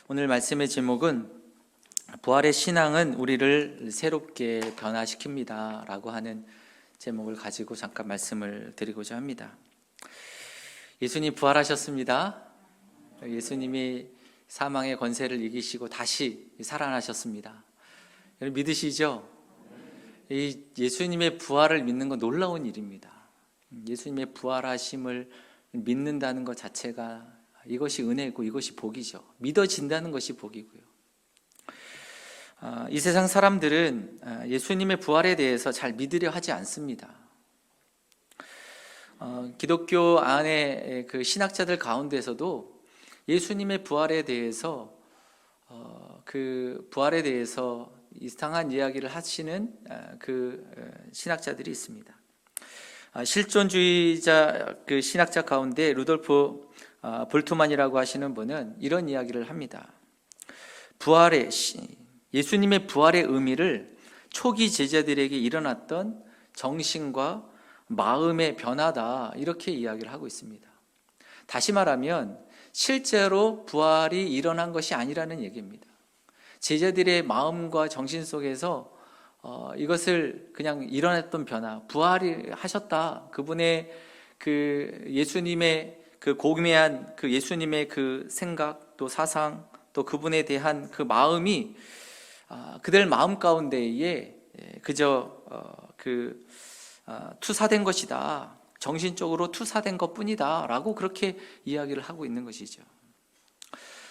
오늘 말씀의 제목은 부활의 신앙은 우리를 새롭게 변화시킵니다 라고 하는 제목을 가지고 잠깐 말씀을 드리고자 합니다. 예수님 부활하셨습니다. 예수님이 사망의 권세를 이기시고 다시 살아나셨습니다. 여러분 믿으시죠? 이 예수님의 부활을 믿는 건 놀라운 일입니다. 예수님의 부활하심을 믿는다는 것 자체가 이것이 은혜고 이것이 복이죠. 믿어진다는 것이 복이고요. 이 세상 사람들은 예수님의 부활에 대해서 잘 믿으려 하지 않습니다. 기독교 안에 그 신학자들 가운데서도 예수님의 부활에 대해서 그 부활에 대해서 이상한 이야기를 하시는 그 신학자들이 있습니다. 실존주의자 그 신학자 가운데 루돌프 볼트만이라고 하시는 분은 이런 이야기를 합니다. 예수님의 부활의 의미를 초기 제자들에게 일어났던 정신과 마음의 변화다, 이렇게 이야기를 하고 있습니다. 다시 말하면 실제로 부활이 일어난 것이 아니라는 얘기입니다. 제자들의 마음과 정신 속에서 이것을 그냥 일어났던 변화, 부활이 하셨다, 그분의 그 예수님의 그 고귀한 그 예수님의 그 생각, 또 사상, 또 그분에 대한 그 마음이 그들 마음 가운데에 그저 투사된 것이다, 정신적으로 투사된 것뿐이다 라고 그렇게 이야기를 하고 있는 것이죠.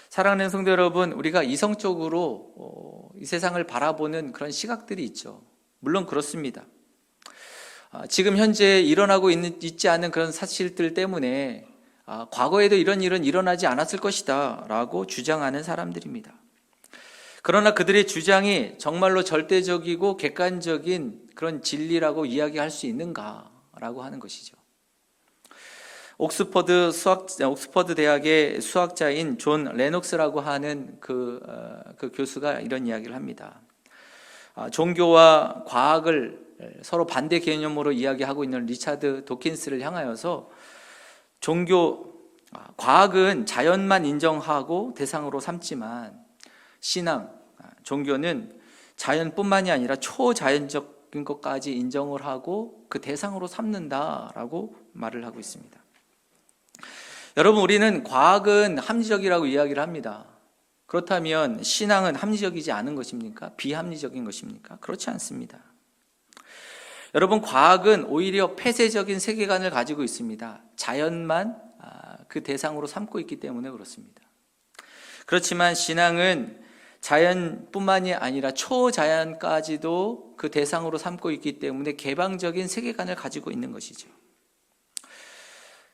사랑하는 성도 여러분, 우리가 이성적으로 이 세상을 바라보는 그런 시각들이 있죠. 물론 그렇습니다. 지금 현재 일어나고 있지 않은 그런 사실들 때문에 과거에도 이런 일은 일어나지 않았을 것이다 라고 주장하는 사람들입니다. 그러나 그들의 주장이 정말로 절대적이고 객관적인 그런 진리라고 이야기할 수 있는가 라고 하는 것이죠. 옥스퍼드 대학의 수학자인 존 레녹스라고 하는 그 교수가 이런 이야기를 합니다. 종교와 과학을 서로 반대 개념으로 이야기하고 있는 리차드 도킨스를 향하여서 과학은 자연만 인정하고 대상으로 삼지만 종교는 자연뿐만이 아니라 초자연적인 것까지 인정을 하고 그 대상으로 삼는다라고 말을 하고 있습니다. 여러분, 우리는 과학은 합리적이라고 이야기를 합니다. 그렇다면 신앙은 합리적이지 않은 것입니까? 비합리적인 것입니까? 그렇지 않습니다. 여러분, 과학은 오히려 폐쇄적인 세계관을 가지고 있습니다. 자연만 그 대상으로 삼고 있기 때문에 그렇습니다. 그렇지만 신앙은 자연뿐만이 아니라 초자연까지도 그 대상으로 삼고 있기 때문에 개방적인 세계관을 가지고 있는 것이죠.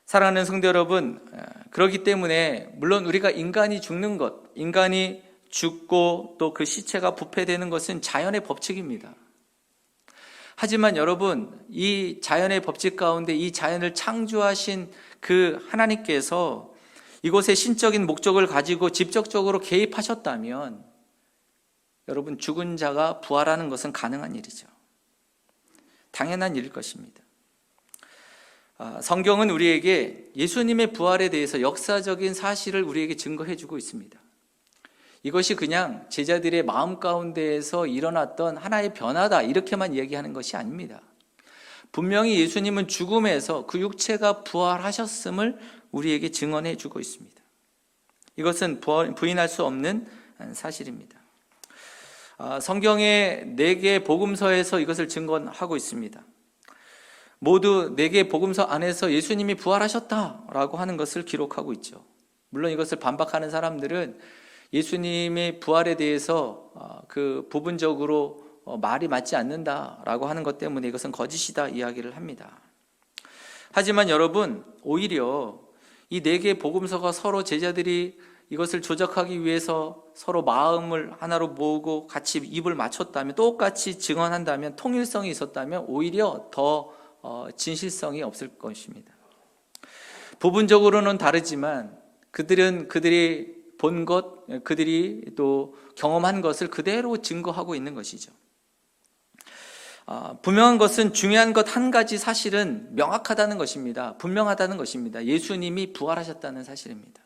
사랑하는 성도 여러분, 그렇기 때문에 물론 우리가 인간이 죽는 것, 인간이 죽고 또 그 시체가 부패되는 것은 자연의 법칙입니다. 하지만 여러분, 이 자연의 법칙 가운데 이 자연을 창조하신 그 하나님께서 이곳에 신적인 목적을 가지고 직접적으로 개입하셨다면 여러분, 죽은 자가 부활하는 것은 가능한 일이죠. 당연한 일일 것입니다. 성경은 우리에게 예수님의 부활에 대해서 역사적인 사실을 우리에게 증거해 주고 있습니다. 이것이 그냥 제자들의 마음 가운데에서 일어났던 하나의 변화다, 이렇게만 얘기하는 것이 아닙니다. 분명히 예수님은 죽음에서 그 육체가 부활하셨음을 우리에게 증언해 주고 있습니다. 이것은 부인할 수 없는 사실입니다. 성경의 4개의 복음서에서 이것을 증언하고 있습니다. 모두 4개의 복음서 안에서 예수님이 부활하셨다라고 하는 것을 기록하고 있죠. 물론 이것을 반박하는 사람들은 예수님의 부활에 대해서 그 부분적으로 말이 맞지 않는다라고 하는 것 때문에 이것은 거짓이다 이야기를 합니다. 하지만 여러분, 오히려 이 4개의 복음서가 서로 제자들이 이것을 조작하기 위해서 서로 마음을 하나로 모으고 같이 입을 맞췄다면, 똑같이 증언한다면, 통일성이 있었다면 오히려 더 진실성이 없을 것입니다. 부분적으로는 다르지만 그들이 본 것, 그들이 또 경험한 것을 그대로 증거하고 있는 것이죠. 분명한 것은 중요한 것 한 가지 사실은 명확하다는 것입니다. 분명하다는 것입니다. 예수님이 부활하셨다는 사실입니다.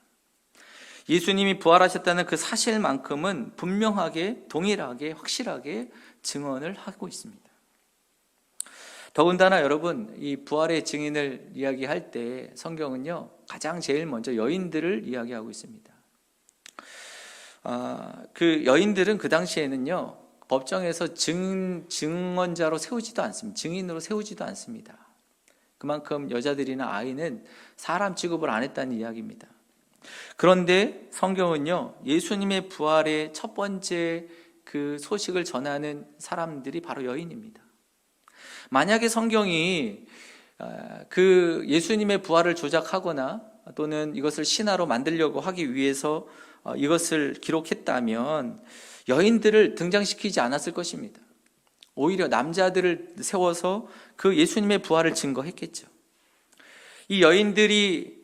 예수님이 부활하셨다는 그 사실만큼은 분명하게, 동일하게, 확실하게 증언을 하고 있습니다. 더군다나 여러분, 이 부활의 증인을 이야기할 때 성경은요, 가장 제일 먼저 여인들을 이야기하고 있습니다. 그 여인들은 그 당시에는요, 법정에서 증언자로 세우지도 않습니다. 증인으로 세우지도 않습니다. 그만큼 여자들이나 아이는 사람 취급을 안 했다는 이야기입니다. 그런데 성경은요, 예수님의 부활의 첫 번째 그 소식을 전하는 사람들이 바로 여인입니다. 만약에 성경이 그 예수님의 부활을 조작하거나 또는 이것을 신화로 만들려고 하기 위해서 이것을 기록했다면 여인들을 등장시키지 않았을 것입니다. 오히려 남자들을 세워서 그 예수님의 부활을 증거했겠죠. 이 여인들이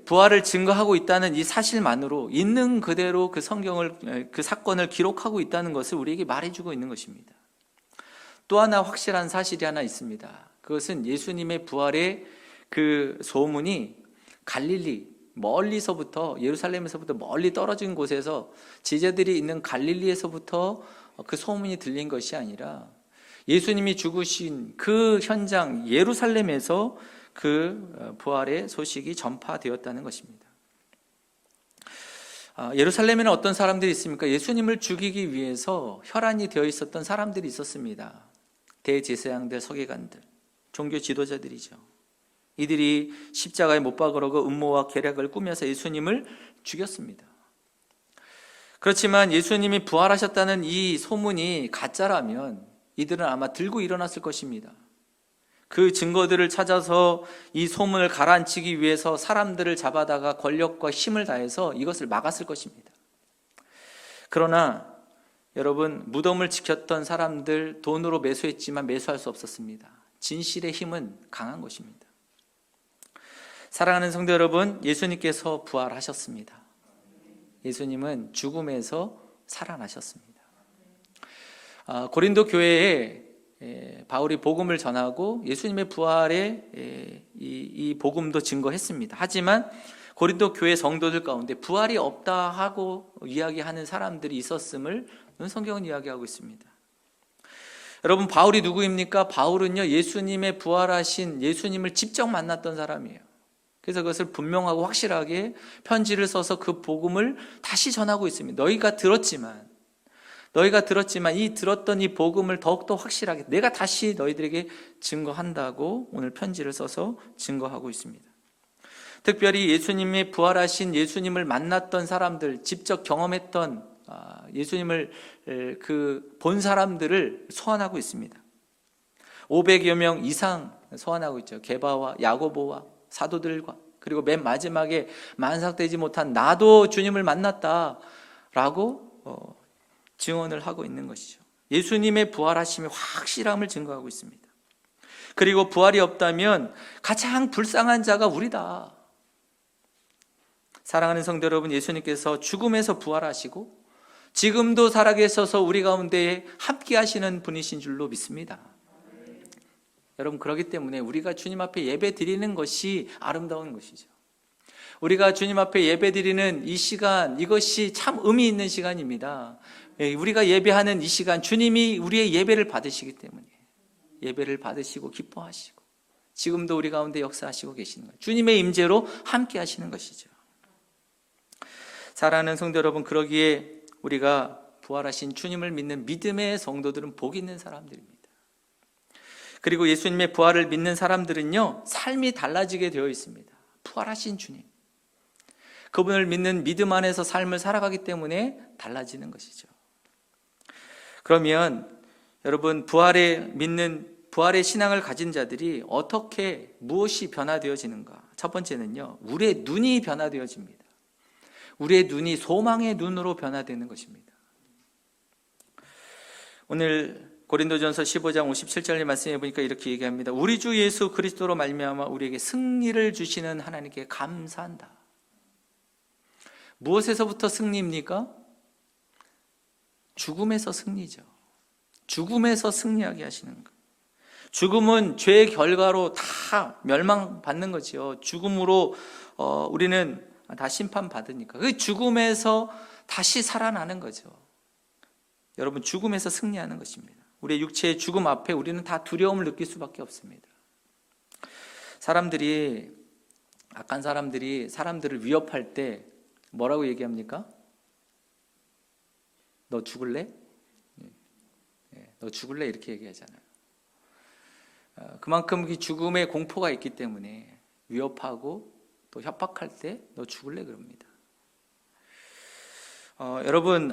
부활을 증거하고 있다는 이 사실만으로 있는 그대로 그 성경을, 그 사건을 기록하고 있다는 것을 우리에게 말해주고 있는 것입니다. 또 하나 확실한 사실이 하나 있습니다. 그것은 예수님의 부활의 그 소문이 갈릴리, 멀리서부터, 예루살렘에서부터 멀리 떨어진 곳에서 제자들이 있는 갈릴리에서부터 그 소문이 들린 것이 아니라 예수님이 죽으신 그 현장 예루살렘에서 그 부활의 소식이 전파되었다는 것입니다. 예루살렘에는 어떤 사람들이 있습니까? 예수님을 죽이기 위해서 혈안이 되어 있었던 사람들이 있었습니다. 대제사장들, 서기관들, 종교 지도자들이죠. 이들이 십자가에 못 박으려고 음모와 계략을 꾸며서 예수님을 죽였습니다. 그렇지만 예수님이 부활하셨다는 이 소문이 가짜라면 이들은 아마 들고 일어났을 것입니다. 그 증거들을 찾아서 이 소문을 가라앉히기 위해서 사람들을 잡아다가 권력과 힘을 다해서 이것을 막았을 것입니다. 그러나 여러분, 무덤을 지켰던 사람들 돈으로 매수했지만 매수할 수 없었습니다. 진실의 힘은 강한 것입니다. 사랑하는 성도 여러분, 예수님께서 부활하셨습니다. 예수님은 죽음에서 살아나셨습니다. 고린도 교회에 바울이 복음을 전하고 예수님의 부활에 이 복음도 증거했습니다. 하지만 고린도 교회 성도들 가운데 부활이 없다 하고 이야기하는 사람들이 있었음을 성경은 이야기하고 있습니다. 여러분, 바울이 누구입니까? 바울은요, 예수님의 부활하신 예수님을 직접 만났던 사람이에요. 그래서 그것을 분명하고 확실하게 편지를 써서 그 복음을 다시 전하고 있습니다. 너희가 들었지만 이 들었던 이 복음을 더욱더 확실하게 내가 다시 너희들에게 증거한다고 오늘 편지를 써서 증거하고 있습니다. 특별히 예수님의 부활하신 예수님을 만났던 사람들, 직접 경험했던 예수님을 본 사람들을 소환하고 있습니다. 500여 명 이상 소환하고 있죠. 게바와 야고보와 사도들과, 그리고 맨 마지막에 만삭되지 못한 나도 주님을 만났다라고 증언을 하고 있는 것이죠. 예수님의 부활하심의 확실함을 증거하고 있습니다. 그리고 부활이 없다면 가장 불쌍한 자가 우리다. 사랑하는 성도 여러분, 예수님께서 죽음에서 부활하시고 지금도 살아계셔서 우리 가운데 함께 하시는 분이신 줄로 믿습니다. 여러분, 그렇기 때문에 우리가 주님 앞에 예배 드리는 것이 아름다운 것이죠. 우리가 주님 앞에 예배 드리는 이 시간, 이것이 참 의미 있는 시간입니다. 우리가 예배하는 이 시간, 주님이 우리의 예배를 받으시기 때문에 예배를 받으시고 기뻐하시고 지금도 우리 가운데 역사하시고 계시는 거예요. 주님의 임재로 함께 하시는 것이죠. 사랑하는 성도 여러분, 그러기에 우리가 부활하신 주님을 믿는 믿음의 성도들은 복 있는 사람들입니다. 그리고 예수님의 부활을 믿는 사람들은요, 삶이 달라지게 되어 있습니다. 부활하신 주님, 그분을 믿는 믿음 안에서 삶을 살아가기 때문에 달라지는 것이죠. 그러면 여러분, 부활의 신앙을 가진 자들이 어떻게, 무엇이 변화되어지는가? 첫 번째는요, 우리의 눈이 변화되어집니다. 우리의 눈이 소망의 눈으로 변화되는 것입니다. 오늘 고린도전서 15장 57절의 말씀해 보니까 이렇게 얘기합니다. 우리 주 예수 그리스도로 말미암아 우리에게 승리를 주시는 하나님께 감사한다. 무엇에서부터 승리입니까? 죽음에서 승리죠. 죽음에서 승리하게 하시는 것. 죽음은 죄의 결과로 다 멸망받는 거지요. 죽음으로 우리는 다 심판받으니까 그 죽음에서 다시 살아나는 거죠. 여러분, 죽음에서 승리하는 것입니다. 우리의 육체의 죽음 앞에 우리는 다 두려움을 느낄 수밖에 없습니다. 악한 사람들이 사람들을 위협할 때 뭐라고 얘기합니까? 너 죽을래? 너 죽을래? 이렇게 얘기하잖아요. 그만큼 이 죽음의 공포가 있기 때문에 위협하고 또 협박할 때 너 죽을래? 그럽니다. 여러분,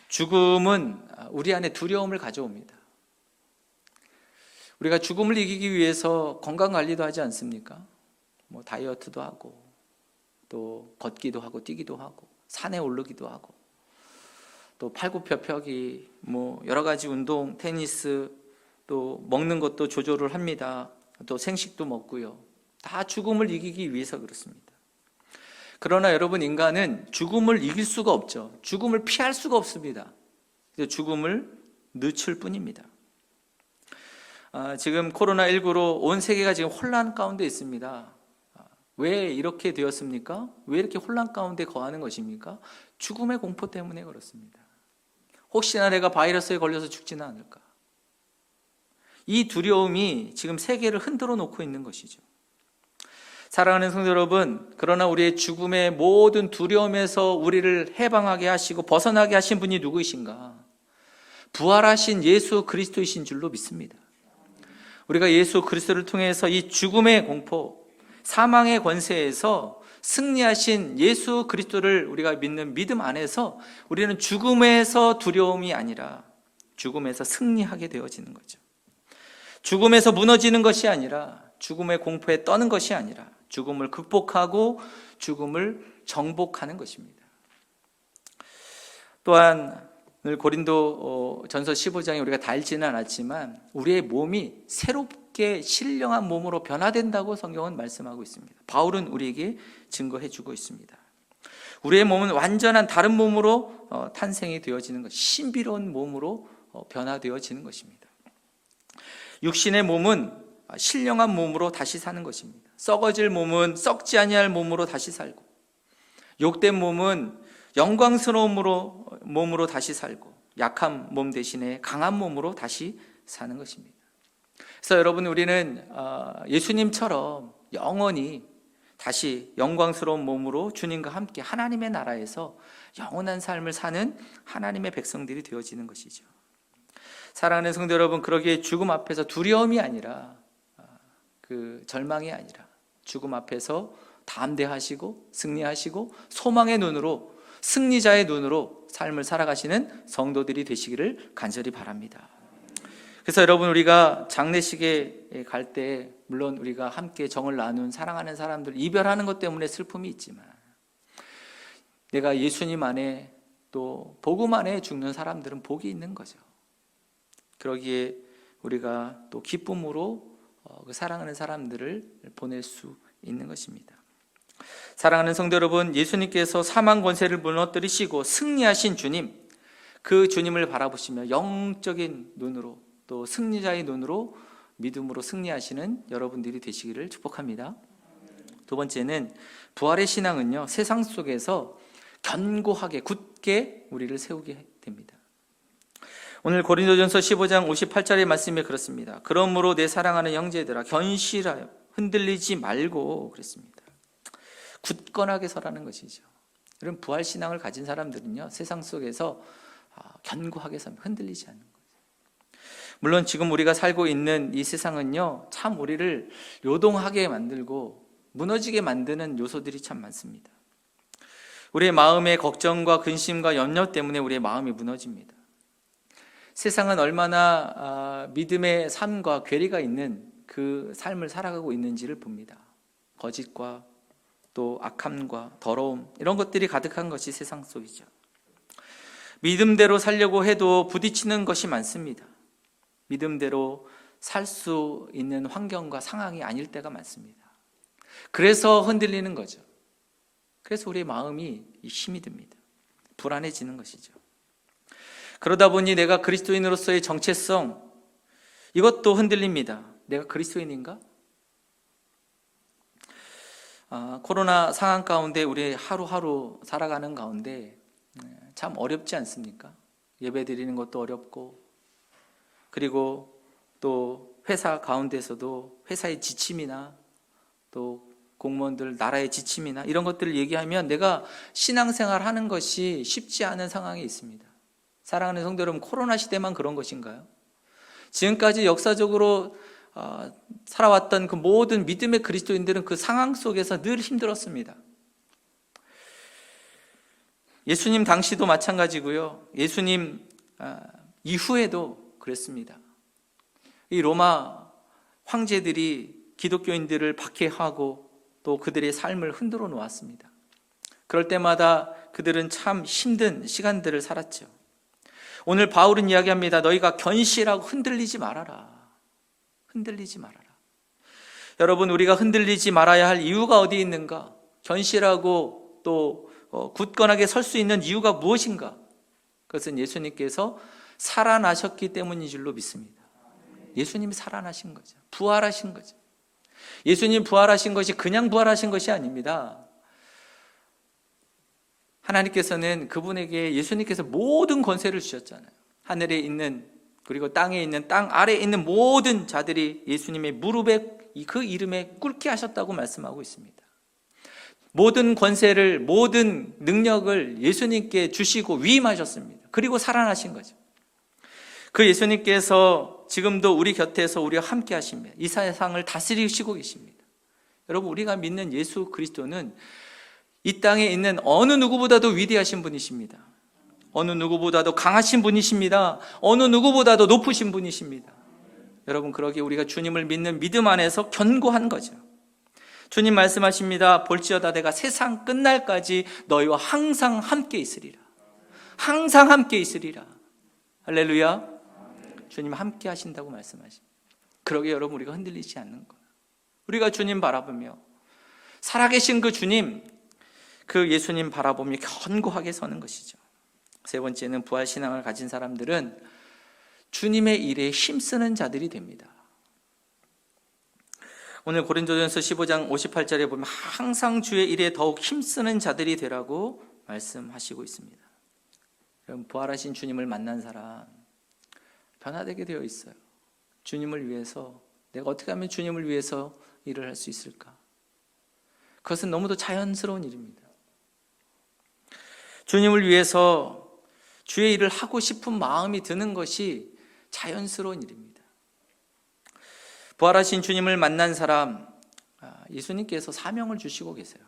죽음은 우리 안에 두려움을 가져옵니다. 우리가 죽음을 이기기 위해서 건강관리도 하지 않습니까? 다이어트도 하고 또 걷기도 하고 뛰기도 하고 산에 오르기도 하고 또 팔굽혀펴기 여러 가지 운동, 테니스, 또 먹는 것도 조절을 합니다. 또 생식도 먹고요. 다 죽음을 이기기 위해서 그렇습니다. 그러나 여러분, 인간은 죽음을 이길 수가 없죠. 죽음을 피할 수가 없습니다. 죽음을 늦출 뿐입니다. 지금 코로나19로 온 세계가 지금 혼란 가운데 있습니다. 왜 이렇게 되었습니까? 왜 이렇게 혼란 가운데 거하는 것입니까? 죽음의 공포 때문에 그렇습니다. 혹시나 내가 바이러스에 걸려서 죽지는 않을까? 이 두려움이 지금 세계를 흔들어 놓고 있는 것이죠. 사랑하는 성도 여러분, 그러나 우리의 죽음의 모든 두려움에서 우리를 해방하게 하시고 벗어나게 하신 분이 누구이신가? 부활하신 예수 그리스도이신 줄로 믿습니다. 우리가 예수 그리스도를 통해서 이 죽음의 공포, 사망의 권세에서 승리하신 예수 그리스도를 우리가 믿는 믿음 안에서 우리는 죽음에서 두려움이 아니라 죽음에서 승리하게 되어지는 거죠. 죽음에서 무너지는 것이 아니라, 죽음의 공포에 떠는 것이 아니라 죽음을 극복하고 죽음을 정복하는 것입니다. 또한 오늘 고린도 전서 15장에 우리가 다 읽지는 않았지만 우리의 몸이 새롭게 신령한 몸으로 변화된다고 성경은 말씀하고 있습니다. 바울은 우리에게 증거해 주고 있습니다. 우리의 몸은 완전한 다른 몸으로 탄생이 되어지는 것, 신비로운 몸으로 변화되어지는 것입니다. 육신의 몸은 신령한 몸으로 다시 사는 것입니다. 썩어질 몸은 썩지 아니할 몸으로 다시 살고, 욕된 몸은 영광스러운 몸으로 다시 살고, 약한 몸 대신에 강한 몸으로 다시 사는 것입니다. 그래서 여러분, 우리는 예수님처럼 영원히 다시 영광스러운 몸으로 주님과 함께 하나님의 나라에서 영원한 삶을 사는 하나님의 백성들이 되어지는 것이죠. 사랑하는 성도 여러분, 그러기에 죽음 앞에서 두려움이 아니라, 절망이 아니라 죽음 앞에서 담대하시고 승리하시고 소망의 눈으로, 승리자의 눈으로 삶을 살아가시는 성도들이 되시기를 간절히 바랍니다. 그래서 여러분, 우리가 장례식에 갈 때 물론 우리가 함께 정을 나눈 사랑하는 사람들 이별하는 것 때문에 슬픔이 있지만, 내가 예수님 안에 또 복음 안에 죽는 사람들은 복이 있는 거죠. 그러기에 우리가 또 기쁨으로 그 사랑하는 사람들을 보낼 수 있는 것입니다. 사랑하는 성도 여러분, 예수님께서 사망 권세를 무너뜨리시고 승리하신 주님, 그 주님을 바라보시며 영적인 눈으로 또 승리자의 눈으로 믿음으로 승리하시는 여러분들이 되시기를 축복합니다. 두 번째는 부활의 신앙은요, 세상 속에서 견고하게 굳게 우리를 세우게 됩니다. 오늘 고린도전서 15장 58절의 말씀이 그렇습니다. 그러므로 내 사랑하는 형제들아 견실하여 흔들리지 말고 그랬습니다. 굳건하게 서라는 것이죠. 여러분, 부활 신앙을 가진 사람들은요, 세상 속에서 견고하게 섭니다. 흔들리지 않는 거죠. 물론 지금 우리가 살고 있는 이 세상은요, 참 우리를 요동하게 만들고 무너지게 만드는 요소들이 참 많습니다. 우리의 마음의 걱정과 근심과 염려 때문에 우리의 마음이 무너집니다. 세상은 얼마나 믿음의 삶과 괴리가 있는 그 삶을 살아가고 있는지를 봅니다. 거짓과 또 악함과 더러움, 이런 것들이 가득한 것이 세상 속이죠. 믿음대로 살려고 해도 부딪히는 것이 많습니다. 믿음대로 살 수 있는 환경과 상황이 아닐 때가 많습니다. 그래서 흔들리는 거죠. 그래서 우리의 마음이 힘이 듭니다. 불안해지는 것이죠. 그러다 보니 내가 그리스도인으로서의 정체성, 이것도 흔들립니다. 내가 그리스도인인가? 코로나 상황 가운데 우리 하루하루 살아가는 가운데 참 어렵지 않습니까? 예배 드리는 것도 어렵고, 그리고 또 회사 가운데서도 회사의 지침이나 또 공무원들 나라의 지침이나 이런 것들을 얘기하면 내가 신앙생활 하는 것이 쉽지 않은 상황에 있습니다. 사랑하는 성도 여러분, 코로나 시대만 그런 것인가요? 지금까지 역사적으로 살아왔던 그 모든 믿음의 그리스도인들은 그 상황 속에서 늘 힘들었습니다. 예수님 당시도 마찬가지고요. 예수님 이후에도 그랬습니다. 이 로마 황제들이 기독교인들을 박해하고 또 그들의 삶을 흔들어 놓았습니다. 그럴 때마다 그들은 참 힘든 시간들을 살았죠. 오늘 바울은 이야기합니다. 너희가 견실하고 흔들리지 말아라. 흔들리지 말아라. 여러분, 우리가 흔들리지 말아야 할 이유가 어디 있는가? 견실하고 또 굳건하게 설 수 있는 이유가 무엇인가? 그것은 예수님께서 살아나셨기 때문인 줄로 믿습니다. 예수님이 살아나신 거죠. 부활하신 거죠. 예수님 부활하신 것이 그냥 부활하신 것이 아닙니다. 하나님께서는 그분에게, 예수님께서 모든 권세를 주셨잖아요. 하늘에 있는, 그리고 땅에 있는, 땅 아래에 있는 모든 자들이 예수님의 무릎에 그 이름에 꿇게 하셨다고 말씀하고 있습니다. 모든 권세를, 모든 능력을 예수님께 주시고 위임하셨습니다. 그리고 살아나신 거죠. 그 예수님께서 지금도 우리 곁에서 우리와 함께 하십니다. 이 세상을 다스리시고 계십니다. 여러분, 우리가 믿는 예수 그리스도는 이 땅에 있는 어느 누구보다도 위대하신 분이십니다. 어느 누구보다도 강하신 분이십니다. 어느 누구보다도 높으신 분이십니다. 여러분, 그러기에 우리가 주님을 믿는 믿음 안에서 견고한 거죠. 주님 말씀하십니다. 볼지어다 내가 세상 끝날까지 너희와 항상 함께 있으리라. 항상 함께 있으리라. 할렐루야. 주님 함께 하신다고 말씀하십니다. 그러기에 여러분, 우리가 흔들리지 않는 거예요. 우리가 주님 바라보며, 살아계신 그 주님, 그 예수님 바라보며 견고하게 서는 것이죠. 세 번째는 부활신앙을 가진 사람들은 주님의 일에 힘쓰는 자들이 됩니다. 오늘 고린도전서 15장 58절에 보면 항상 주의 일에 더욱 힘쓰는 자들이 되라고 말씀하시고 있습니다. 여러분, 부활하신 주님을 만난 사람 변화되게 되어 있어요. 주님을 위해서, 내가 어떻게 하면 주님을 위해서 일을 할 수 있을까? 그것은 너무도 자연스러운 일입니다. 주님을 위해서 주의 일을 하고 싶은 마음이 드는 것이 자연스러운 일입니다. 부활하신 주님을 만난 사람, 예수님께서 사명을 주시고 계세요.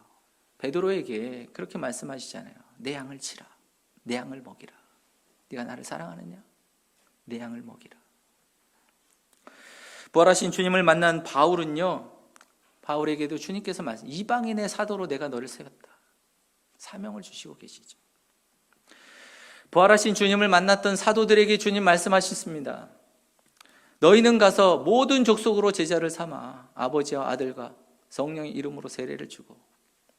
베드로에게 그렇게 말씀하시잖아요. 내 양을 치라, 내 양을 먹이라. 네가 나를 사랑하느냐? 내 양을 먹이라. 부활하신 주님을 만난 바울은요, 바울에게도 주님께서 말씀, 이방인의 사도로 내가 너를 세웠다. 사명을 주시고 계시죠. 부활하신 주님을 만났던 사도들에게 주님 말씀하셨습니다. 너희는 가서 모든 족속으로 제자를 삼아 아버지와 아들과 성령의 이름으로 세례를 주고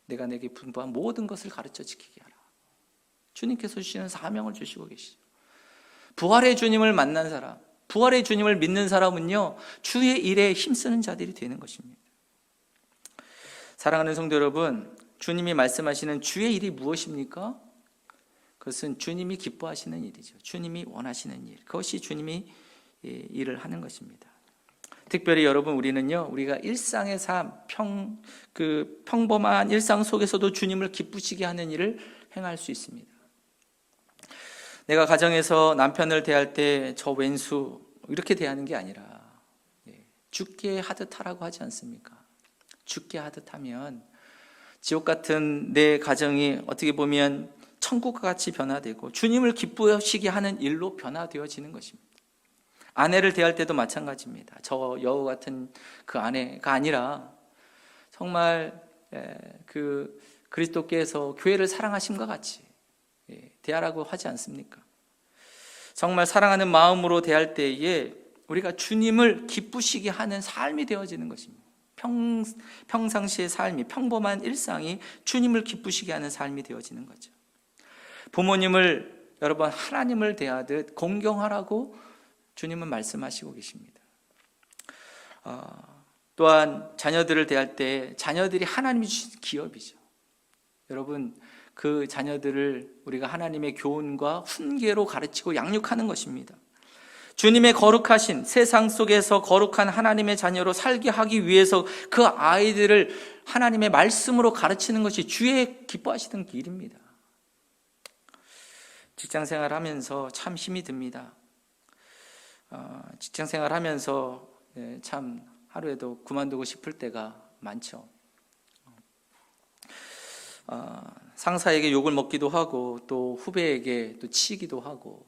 내가 내게 분부한 모든 것을 가르쳐 지키게 하라. 주님께서 주시는 사명을 주시고 계시죠. 부활의 주님을 만난 사람, 부활의 주님을 믿는 사람은요, 주의 일에 힘쓰는 자들이 되는 것입니다. 사랑하는 성도 여러분, 주님이 말씀하시는 주의 일이 무엇입니까? 그것은 주님이 기뻐하시는 일이죠. 주님이 원하시는 일, 그것이 주님이 일을 하는 것입니다. 특별히 여러분, 우리가 일상의 삶, 평범한 일상 속에서도 주님을 기쁘시게 하는 일을 행할 수 있습니다. 내가 가정에서 남편을 대할 때 저 왼수 이렇게 대하는 게 아니라 죽게 하듯 하라고 하지 않습니까? 죽게 하듯 하면 지옥 같은 내 가정이 어떻게 보면 천국과 같이 변화되고 주님을 기쁘시게 하는 일로 변화되어지는 것입니다. 아내를 대할 때도 마찬가지입니다. 저 여우 같은 그 아내가 아니라 정말 그 그리스도께서 교회를 사랑하심과 같이 대하라고 하지 않습니까? 정말 사랑하는 마음으로 대할 때에 우리가 주님을 기쁘시게 하는 삶이 되어지는 것입니다. 평상시의 삶이, 평범한 일상이 주님을 기쁘시게 하는 삶이 되어지는 거죠. 부모님을, 여러분, 하나님을 대하듯 공경하라고 주님은 말씀하시고 계십니다. 또한 자녀들을 대할 때 자녀들이 하나님이 주신 기업이죠. 여러분, 그 자녀들을 우리가 하나님의 교훈과 훈계로 가르치고 양육하는 것입니다. 주님의 거룩하신 세상 속에서 거룩한 하나님의 자녀로 살게 하기 위해서 그 아이들을 하나님의 말씀으로 가르치는 것이 주의 기뻐하시던 길입니다. 직장생활 하면서 참 힘이 듭니다. 직장생활 하면서 참 하루에도 그만두고 싶을 때가 많죠. 상사에게 욕을 먹기도 하고 또 후배에게 또 치이기도 하고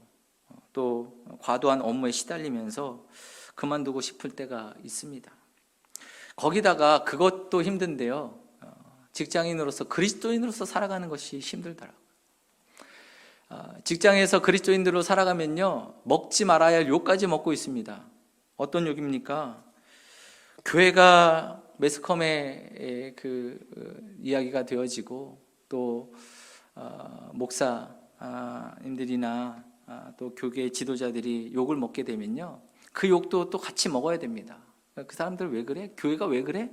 또 과도한 업무에 시달리면서 그만두고 싶을 때가 있습니다. 거기다가 그것도 힘든데요, 직장인으로서 그리스도인으로서 살아가는 것이 힘들더라고요. 직장에서 그리스도인들로 살아가면요, 먹지 말아야 할 욕까지 먹고 있습니다. 어떤 욕입니까? 교회가 매스컴에 이야기가 되어지고 또 목사님들이나 또 교계 지도자들이 욕을 먹게 되면요, 그 욕도 또 같이 먹어야 됩니다. 그 사람들 왜 그래? 교회가 왜 그래?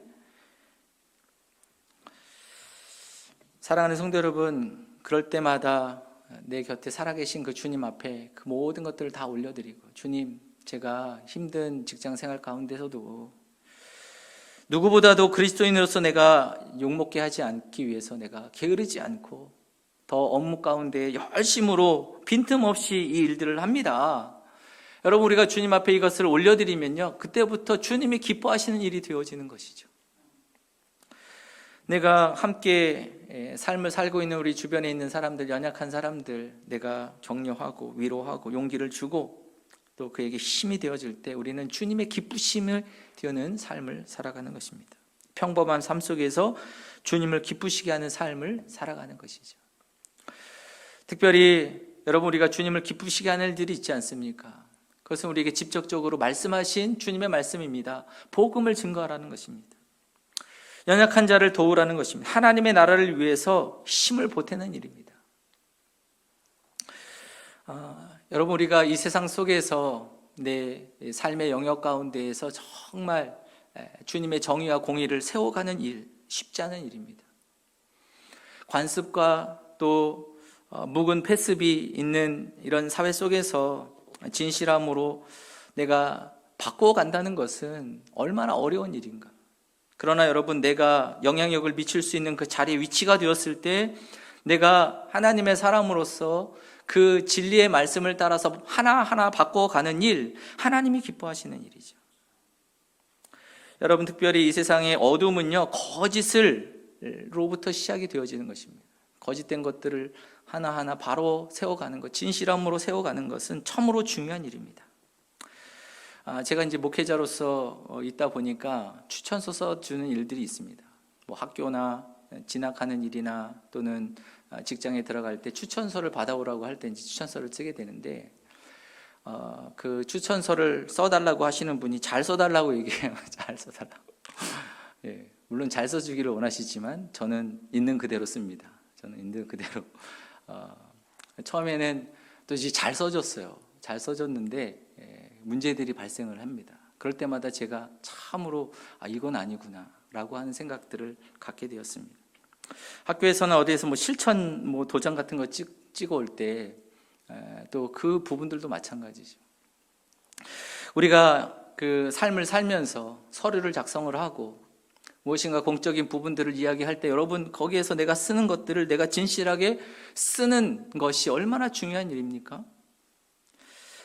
사랑하는 성도 여러분, 그럴 때마다 내 곁에 살아계신 그 주님 앞에 그 모든 것들을 다 올려드리고, 주님, 제가 힘든 직장생활 가운데서도 누구보다도 그리스도인으로서 내가 욕먹게 하지 않기 위해서 내가 게으르지 않고 더 업무 가운데 열심으로 빈틈없이 이 일들을 합니다. 여러분, 우리가 주님 앞에 이것을 올려드리면요, 그때부터 주님이 기뻐하시는 일이 되어지는 것이죠. 내가 함께 삶을 살고 있는 우리 주변에 있는 사람들, 연약한 사람들, 내가 격려하고 위로하고 용기를 주고 또 그에게 힘이 되어질 때 우리는 주님의 기쁘심을 되는 삶을 살아가는 것입니다. 평범한 삶 속에서 주님을 기쁘시게 하는 삶을 살아가는 것이죠. 특별히 여러분, 우리가 주님을 기쁘시게 하는 일들이 있지 않습니까? 그것은 우리에게 직접적으로 말씀하신 주님의 말씀입니다. 복음을 증거하라는 것입니다. 연약한 자를 도우라는 것입니다. 하나님의 나라를 위해서 힘을 보태는 일입니다. 여러분, 우리가 이 세상 속에서 내 삶의 영역 가운데에서 정말 주님의 정의와 공의를 세워가는 일, 쉽지 않은 일입니다. 관습과 또 묵은 패습이 있는 이런 사회 속에서 진실함으로 내가 바꿔간다는 것은 얼마나 어려운 일인가. 그러나 여러분, 내가 영향력을 미칠 수 있는 그 자리에 위치가 되었을 때 내가 하나님의 사람으로서 그 진리의 말씀을 따라서 하나하나 바꿔가는 일, 하나님이 기뻐하시는 일이죠. 여러분, 특별히 이 세상의 어둠은요, 거짓을로부터 시작이 되어지는 것입니다. 거짓된 것들을 하나하나 바로 세워가는 것, 진실함으로 세워가는 것은 참으로 중요한 일입니다. 제가 이제 목회자로서 있다 보니까 추천서 써주는 일들이 있습니다. 뭐 학교나 진학하는 일이나 또는 직장에 들어갈 때 추천서를 받아오라고 할 때 이제 추천서를 쓰게 되는데, 그 추천서를 써달라고 하시는 분이 잘 써달라고 얘기해요. 잘 써달라고. 예, 물론 잘 써주기를 원하시지만 저는 있는 그대로 씁니다. 저는 있는 그대로. 처음에는 또 이제 잘 써줬어요. 잘 써줬는데 문제들이 발생을 합니다. 그럴 때마다 제가 참으로 이건 아니구나 라고 하는 생각들을 갖게 되었습니다. 학교에서나 어디에서 실천 도장 같은 거 찍어올 때 또 그 부분들도 마찬가지죠. 우리가 그 삶을 살면서 서류를 작성을 하고 무엇인가 공적인 부분들을 이야기할 때 여러분, 거기에서 내가 쓰는 것들을 내가 진실하게 쓰는 것이 얼마나 중요한 일입니까?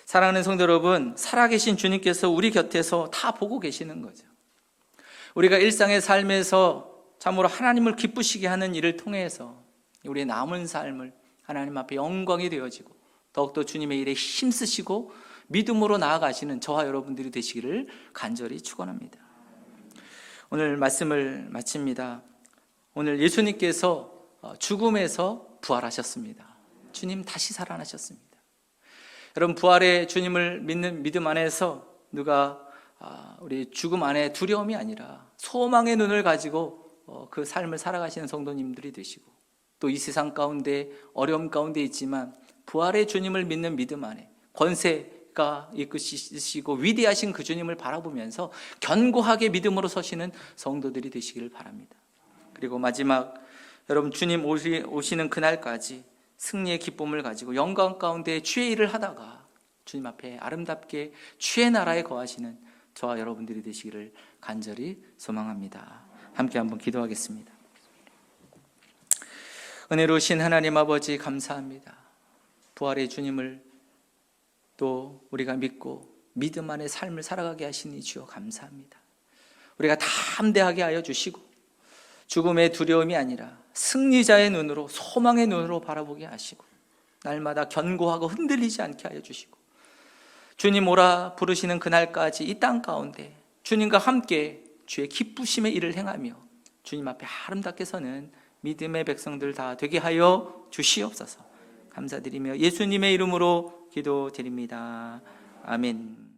사랑하는 성도 여러분, 살아계신 주님께서 우리 곁에서 다 보고 계시는 거죠. 우리가 일상의 삶에서 참으로 하나님을 기쁘시게 하는 일을 통해서 우리의 남은 삶을 하나님 앞에 영광이 되어지고 더욱더 주님의 일에 힘쓰시고 믿음으로 나아가시는 저와 여러분들이 되시기를 간절히 축원합니다. 오늘 말씀을 마칩니다. 오늘 예수님께서 죽음에서 부활하셨습니다. 주님 다시 살아나셨습니다. 여러분, 부활의 주님을 믿는 믿음 안에서 누가 우리 죽음 안에 두려움이 아니라 소망의 눈을 가지고 그 삶을 살아가시는 성도님들이 되시고, 또 이 세상 가운데 어려움 가운데 있지만 부활의 주님을 믿는 믿음 안에 권세 주가 이끄시고 위대하신 그 주님을 바라보면서 견고하게 믿음으로 서시는 성도들이 되시기를 바랍니다. 그리고 마지막, 여러분 주님 오시는 그날까지 승리의 기쁨을 가지고 영광 가운데 주의 일을 하다가 주님 앞에 아름답게 주의 나라에 거하시는 저와 여러분들이 되시기를 간절히 소망합니다. 함께 한번 기도하겠습니다. 은혜로우신 하나님 아버지, 감사합니다. 부활의 주님을 또 우리가 믿고 믿음 안에 삶을 살아가게 하시니 주여 감사합니다. 우리가 담대하게 하여 주시고 죽음의 두려움이 아니라 승리자의 눈으로, 소망의 눈으로 바라보게 하시고 날마다 견고하고 흔들리지 않게 하여 주시고 주님 오라 부르시는 그날까지 이 땅 가운데 주님과 함께 주의 기쁘심의 일을 행하며 주님 앞에 아름답게 서는 믿음의 백성들 다 되게 하여 주시옵소서. 감사드리며 예수님의 이름으로 기도드립니다. 아멘.